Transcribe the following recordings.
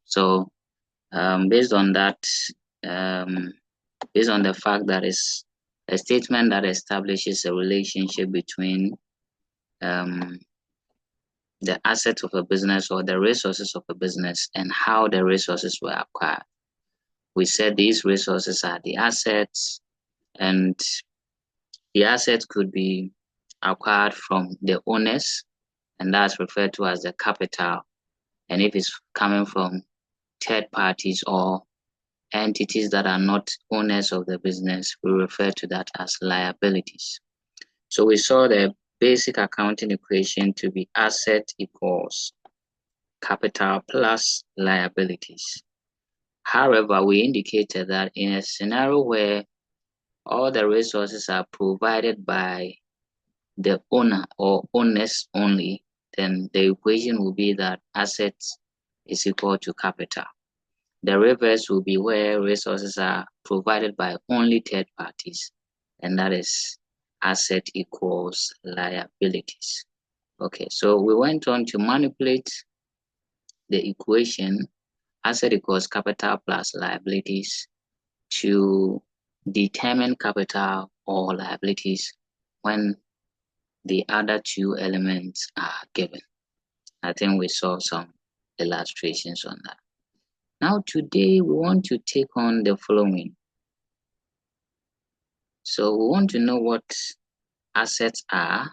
So based on that, based on the fact that it's a statement that establishes a relationship between the assets of a business or the resources of a business and how the resources were acquired. We said these resources are the assets, and the assets could be acquired from the owners, and that's referred to as the capital. And if it's coming from third parties or entities that are not owners of the business, we refer to that as liabilities. So we saw the basic accounting equation to be asset equals capital plus liabilities. However, we indicated that in a scenario where all the resources are provided by the owner or owners only, then the equation will be that assets is equal to capital. The reverse will be where resources are provided by only third parties, and that is asset equals liabilities. Okay, so we went on to manipulate the equation asset equals capital plus liabilities to determine capital or liabilities when the other two elements are given. I think we saw some illustrations on that. Now today we want to take on the following. So we want to know what assets are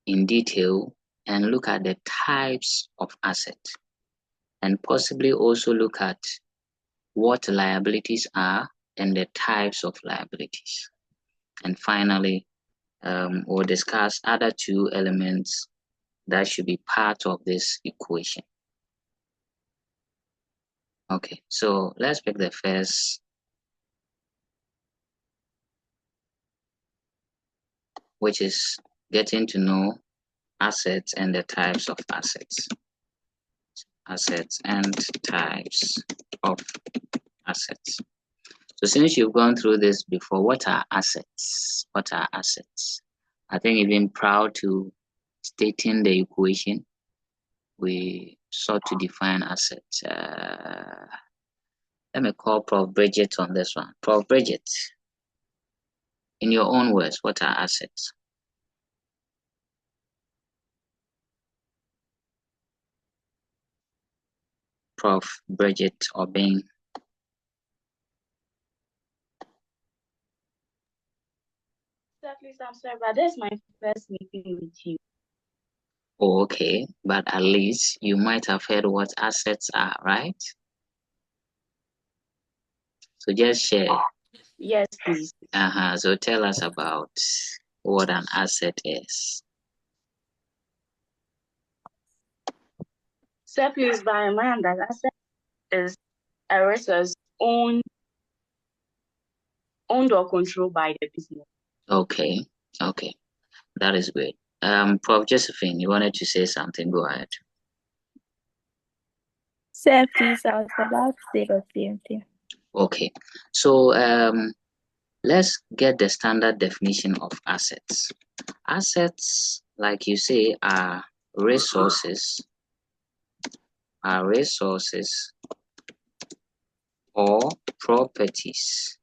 in detail and look at the types of assets, and possibly also look at what liabilities are and the types of liabilities. And finally, we'll discuss other two elements that should be part of this equation. Okay, so let's pick the first, which is getting to know assets and the types of assets. Assets and types of assets. So since you've gone through this before, what are assets? What are assets? I think you've been proud to stating the equation. We sought to define assets. Let me call Prof. Bridget on this one. Prof. Bridget, in your own words, what are assets? Prof. Bridget Obeng. Please, I'm sorry, but this is my first meeting with you. Oh, okay, but at least you might have heard what assets are, right? So just share. Yes, please. So tell us about what an asset is. Sir, please, by my understanding, asset is a resource owned or controlled by the business. Okay, that is great. Prof. Josephine, you wanted to say something? Go ahead. Sir, please, I was about to say the same thing. Okay, so let's get the standard definition of assets. Assets, like you say, are resources or properties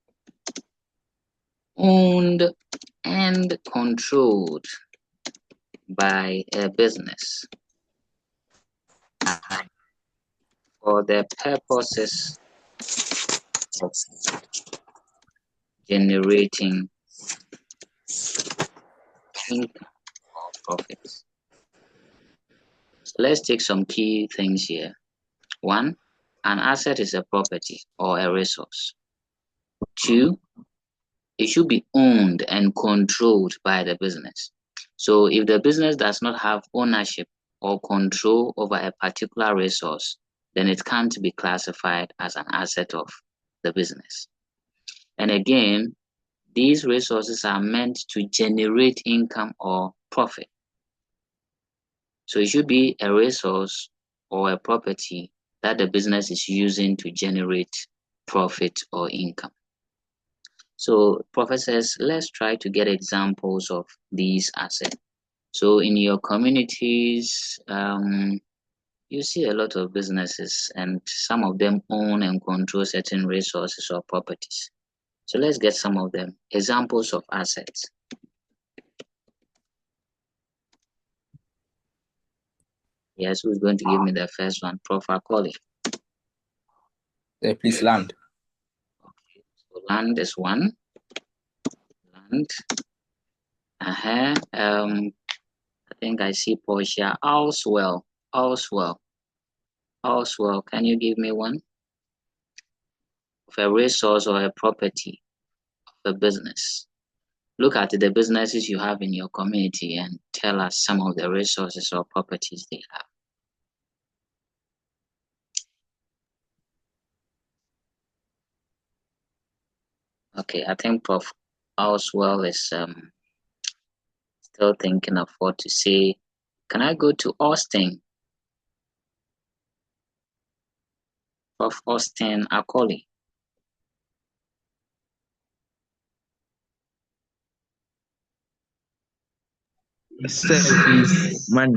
owned and controlled by a business for the purposes of generating income or profits. So let's take some key things here. One, an asset is a property or a resource. Two, it should be owned and controlled by the business. So if the business does not have ownership or control over a particular resource, then it can't be classified as an asset of the business. And again, these resources are meant to generate income or profit. So it should be a resource or a property that the business is using to generate profit or income. So professors, let's try to get examples of these assets. So in your communities, you see a lot of businesses, and some of them own and control certain resources or properties. So let's get some of them. Examples of assets. Yes, who's going to give me the first one? Prof. Akoli. Please, land. Okay, so land is one. Land. I think I see Portia. Allswell. Can you give me one? Of a resource or a property of a business. Look at the businesses you have in your community and tell us some of the resources or properties they have. Okay, I think Prof. Oswell is still thinking of what to say. Can I go to Austin? Prof. Austin Akoli. Money.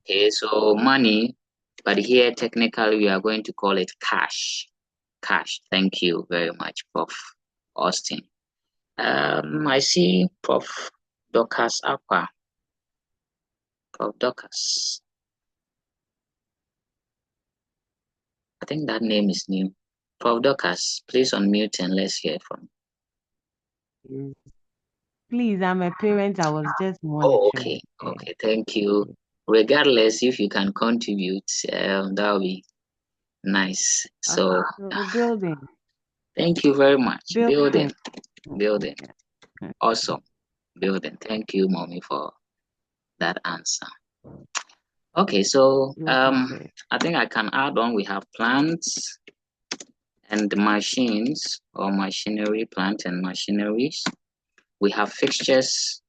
Okay, so money, but here technically we are going to call it cash. Cash. Thank you very much, Prof. Austin. I see Prof. Dorcas Aqua. Prof. Dorcas. I think that name is new. Prof. Dorcas, please unmute and let's hear from you. Please, I'm a parent. I was just Oh, monitoring. okay. Thank you. Regardless, if you can contribute, that will be nice. So, building. Thank you very much. Building. Yeah. Awesome. Building. Thank you, Mommy, for that answer. Okay, so I think I can add on. We have plants and machines or machinery, plant and machineries. We have fixtures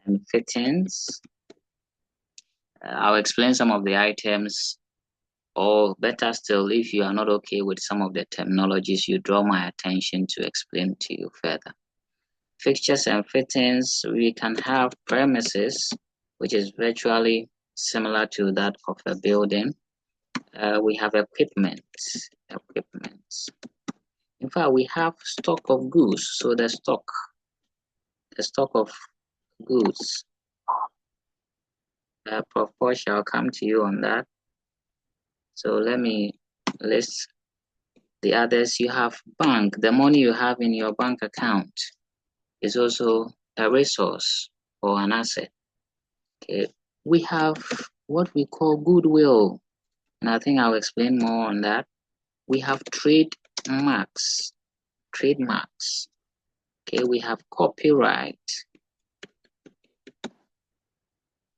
and fittings. I'll explain some of the items, or better still, if you are not okay with some of the terminologies, you draw my attention to explain to you further. Fixtures and fittings, we can have premises, which is virtually similar to that of a building. We have equipment. In fact, we have stock of goods. So the stock of goods. Prof. Porsche, I'll come to you on that. So let me list the others. You have bank. The money you have in your bank account is also a resource or an asset. Okay. We have what we call goodwill, and I think I'll explain more on that. We have trademarks. Okay, we have copyright.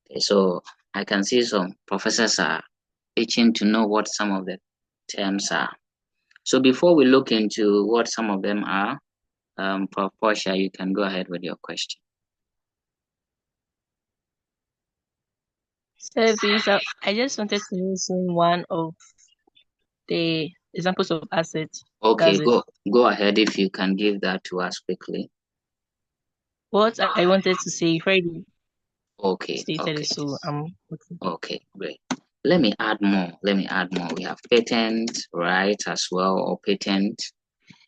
Okay, so I can see some professors are itching to know what some of the terms are. So before we look into what some of them are, Prof. Portia, you can go ahead with your question. So, please, I just wanted to mention one of the examples of assets. Okay, go ahead if you can give that to us quickly. What I wanted to say, Freddie. Okay. So okay, great. Let me add more. We have patent, right, as well, or patent.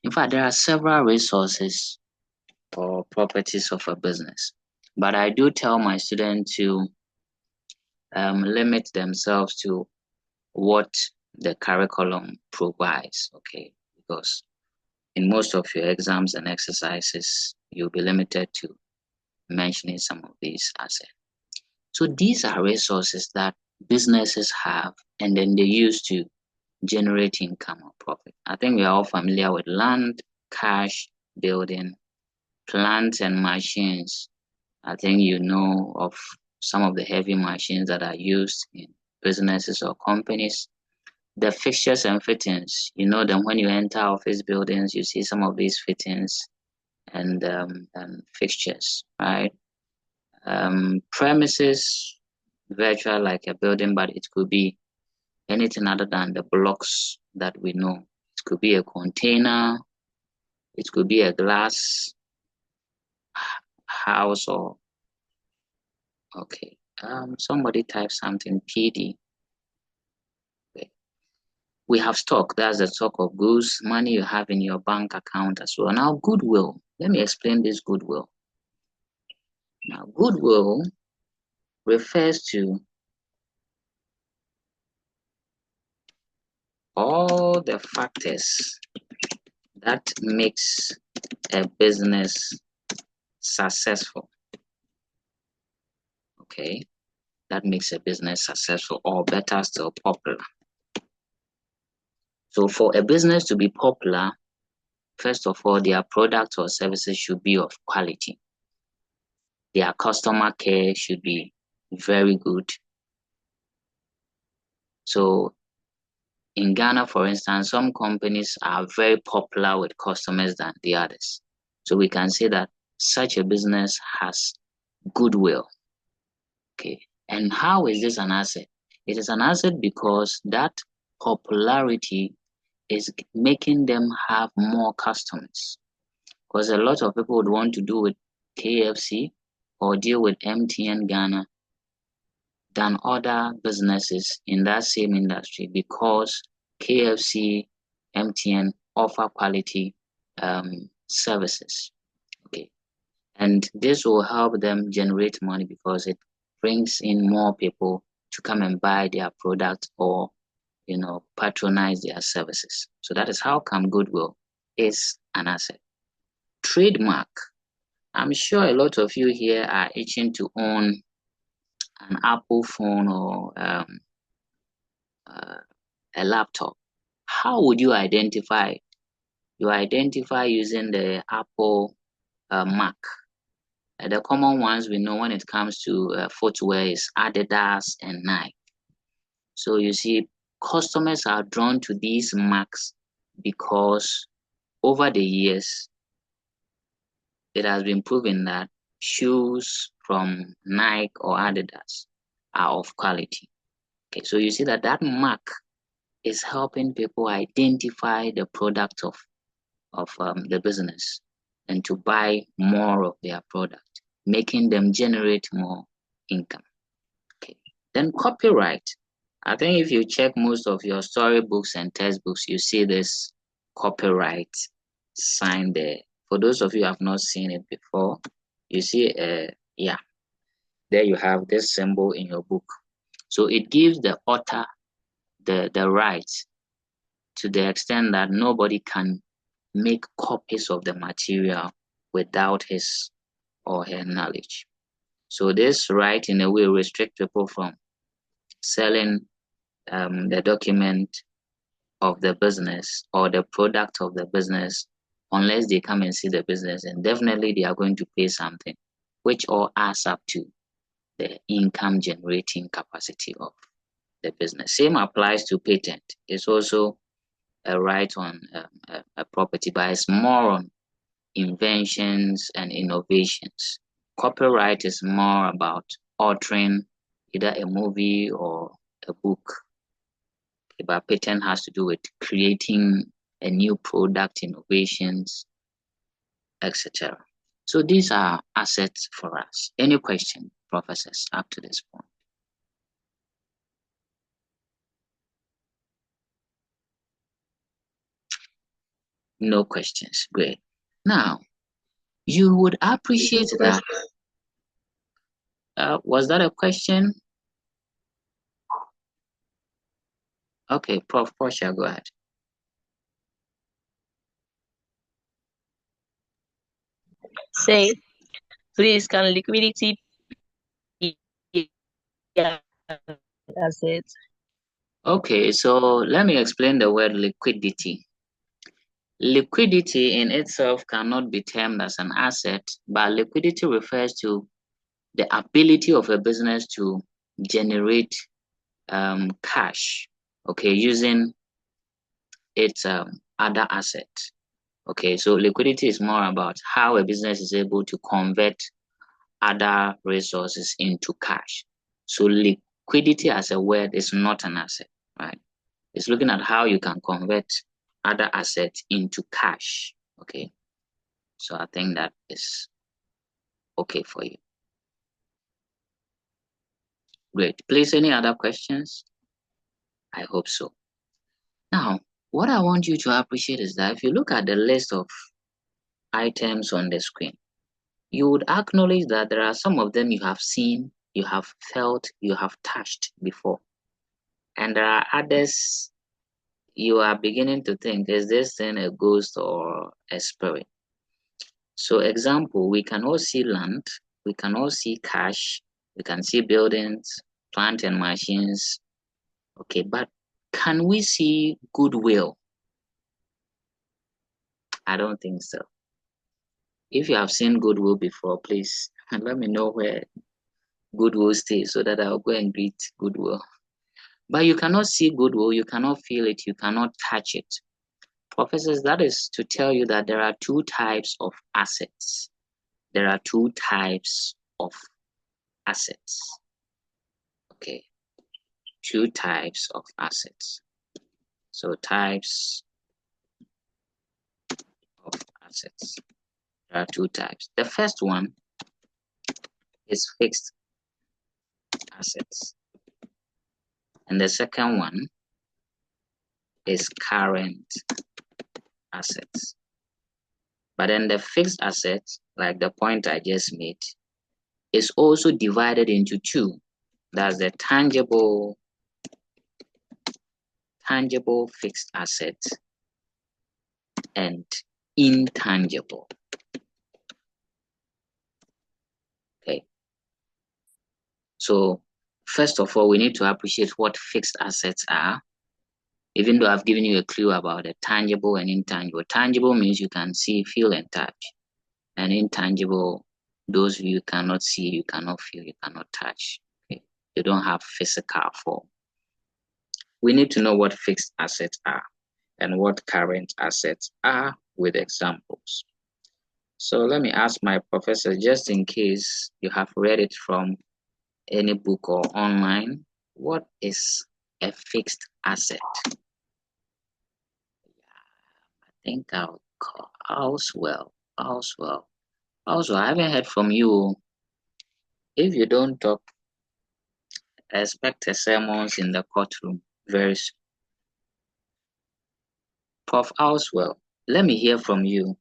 In fact, there are several resources or properties of a business, but I do tell my students to limit themselves to what the curriculum provides, okay? Because in most of your exams and exercises, you'll be limited to mentioning some of these assets. So these are resources that businesses have, and then they use to generate income or profit. I think we are all familiar with land, cash, building, plants and machines. I think you know of some of the heavy machines that are used in businesses or companies. The fixtures and fittings, you know them when you enter office buildings, you see some of these fittings and fixtures, right? Premises, virtual like a building, but it could be anything other than the blocks that we know. It could be a container, it could be a glass house, or okay, Somebody type something, PD. Okay. We have stock, that's the stock of goods, money you have in your bank account as well. Now, goodwill. Let me explain this goodwill. Now, goodwill refers to all the factors that makes a business successful. Okay, that makes a business successful, or better still, popular. So for a business to be popular, first of all, their products or services should be of quality. Their customer care should be very good. So in Ghana, for instance, some companies are very popular with customers than the others. So we can say that such a business has goodwill. Okay. And how is this an asset? It is an asset because that popularity is making them have more customers. Because a lot of people would want to do with KFC or deal with MTN Ghana than other businesses in that same industry, because KFC, MTN offer quality services. Okay, and this will help them generate money because it brings in more people to come and buy their product or patronize their services. So that is how come goodwill is an asset. Trademark. I'm sure a lot of you here are itching to own an Apple phone or a laptop. How would you identify? You identify using the Apple mark. The common ones we know when it comes to footwear is Adidas and Nike. So you see, customers are drawn to these marks because over the years, it has been proven that shoes from Nike or Adidas are of quality. Okay, so you see that mark is helping people identify the product of the business and to buy more of their product, making them generate more income. Okay. Then copyright. I think if you check most of your storybooks and textbooks, you see this copyright sign there. For those of you who have not seen it before, you see, yeah, there you have this symbol in your book. So it gives the author the right to the extent that nobody can make copies of the material without his or her knowledge. So this right in a way restricts people from selling the document of the business or the product of the business unless they come and see the business, and definitely they are going to pay something, which all adds up to the income generating capacity of the business. Same applies to patent. It's also a right on a property, but it's more on inventions and innovations. Copyright is more about altering either a movie or a book. Okay, but patent has to do with creating a new product, innovations, etc. So these are assets for us. Any question, professors, up to this point? No questions. Great. Now, you would appreciate that. Was that a question? Okay, Prof. Portia, go ahead. Say, please, can liquidity be an asset? Okay, so let me explain the word liquidity. Liquidity in itself cannot be termed as an asset, but liquidity refers to the ability of a business to generate cash, okay, using its other assets. Okay, so liquidity is more about how a business is able to convert other resources into cash. So liquidity as a word is not an asset, right? It's looking at how you can convert other assets into cash. Okay, so I think that is okay for you. Great. Please, any other questions? I hope so. Now, what I want you to appreciate is that if you look at the list of items on the screen, you would acknowledge that there are some of them you have seen, you have felt, you have touched before. And there are others you are beginning to think, is this thing a ghost or a spirit? So example, we can all see land, we can all see cash, we can see buildings, plant and machines. Okay, but can we see goodwill? I don't think so. If you have seen goodwill before, please let me know where goodwill stays so that I'll go and greet goodwill. But you cannot see goodwill, you cannot feel it, you cannot touch it. Professors, that is to tell you that there are two types of assets. There are two types of assets. Okay, two types of assets. So types of assets. There are two types. The first one is fixed assets. And the second one is current assets. But then the fixed assets, like the point I just made, is also divided into two. That's the tangible fixed asset and intangible. Okay. So first of all, we need to appreciate what fixed assets are, even though I've given you a clue about the tangible and intangible. Tangible means you can see, feel, and touch. And intangible, those you cannot see, you cannot feel, you cannot touch. Okay? You don't have physical form. We need to know what fixed assets are and what current assets are with examples. So let me ask my professor, just in case you have read it from any book or online, what is a fixed asset? I think I'll call Oswell. Oswell, I haven't heard from you. If you don't talk, expect a sermons in the courtroom very soon. Prof. Oswell, let me hear from you.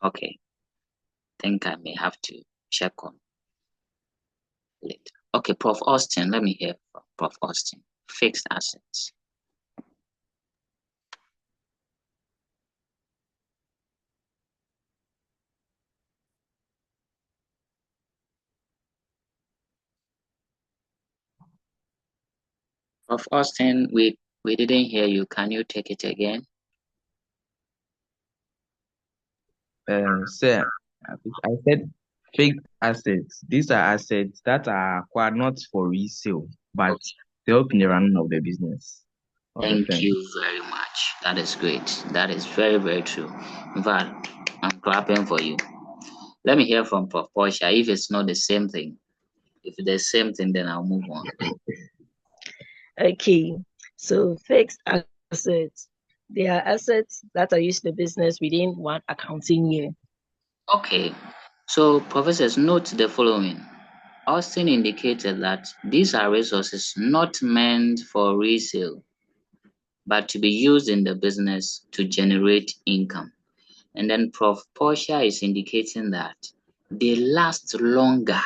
Okay, think I may have to check on later. Okay, Prof. Austin, let me hear from Prof. Austin. Fixed assets. Prof. Austin, we didn't hear you. Can you take it again? Sir, I said fixed assets. These are assets that are acquired not for resale, but to help in the running of the business. Thank you very much. That is great. That is very, very true. In fact, I'm clapping for you. Let me hear from Prof. Portia. If it's not the same thing, if it's the same thing, then I'll move on. Okay, so fixed assets. They are assets that are used in the business within one accounting year. Okay, so professors, note the following. Austin indicated that these are resources not meant for resale, but to be used in the business to generate income. And then Prof. Portia is indicating that they last longer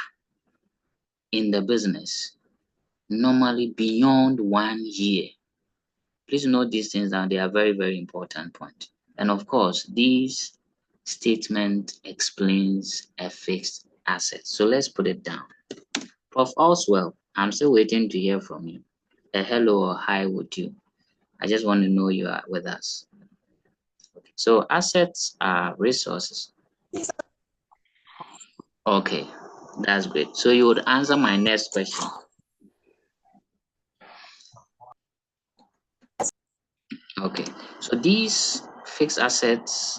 in the business, normally beyond 1 year. Please note these things down. They are very, very important point. And of course, this statement explains a fixed asset. So let's put it down. Prof. Oswell, I'm still waiting to hear from you. A hello or hi would you? I just want to know you are with us. Okay. So assets are resources. Okay, that's great. So you would answer my next question. Okay, so these fixed assets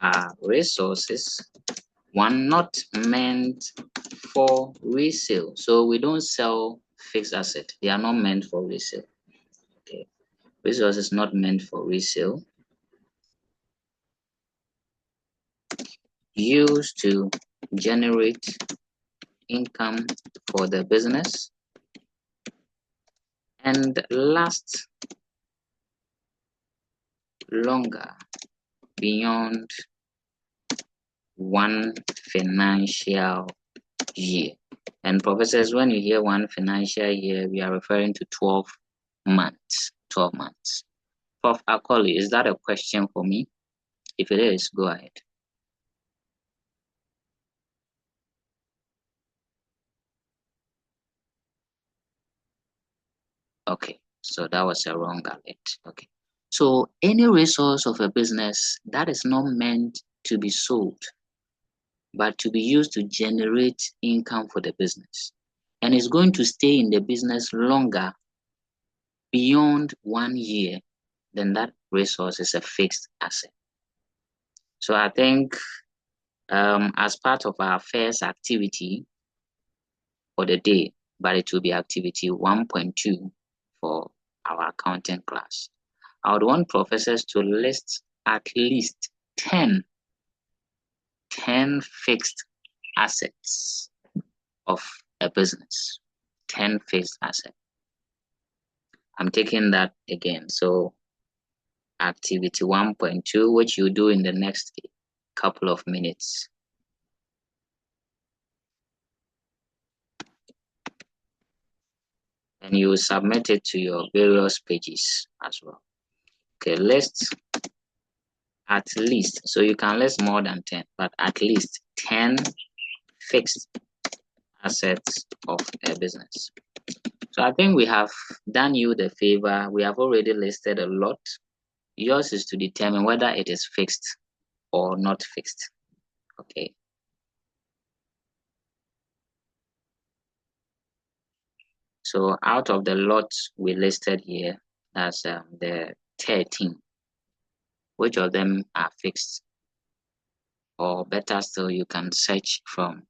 are resources, one not meant for resale. So we don't sell fixed asset. They are not meant for resale. Okay, resources not meant for resale. used to generate income for the business and last longer beyond one financial year. And professors, when you hear one financial year, we are referring to 12 months. 12 months. Prof. Akoli, is that a question for me? If it is, go ahead. Okay, so that was a wrong alert. Okay. So any resource of a business that is not meant to be sold, but to be used to generate income for the business, and is going to stay in the business longer beyond 1 year, then that resource is a fixed asset. So I think as part of our first activity for the day, but it will be activity 1.2 for our accounting class, I would want professors to list at least 10 fixed assets of a business. 10 fixed assets. I'm taking that again. So activity 1.2, which you do in the next couple of minutes. And you will submit it to your various pages as well. Okay, list at least, so you can list more than 10, but at least 10 fixed assets of a business. So I think we have done you the favor. We have already listed a lot. Yours is to determine whether it is fixed or not fixed. Okay. So out of the lot we listed here, that's the 13. Which of them are fixed? Or better still, you can search from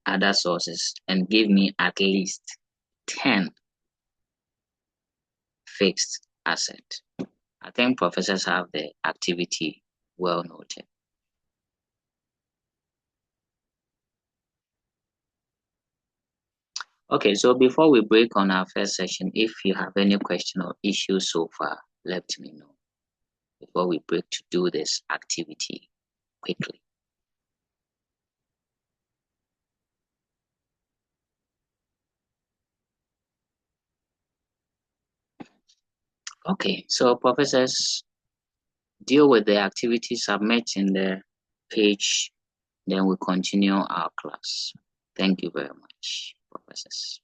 other sources and give me at least 10 fixed assets. I think professors have the activity well noted. Okay, so before we break on our first session, if you have any question or issue so far, let me know before we break to do this activity quickly. Okay, so professors, deal with the activity, submit in the page, then we continue our class. Thank you very much, professors.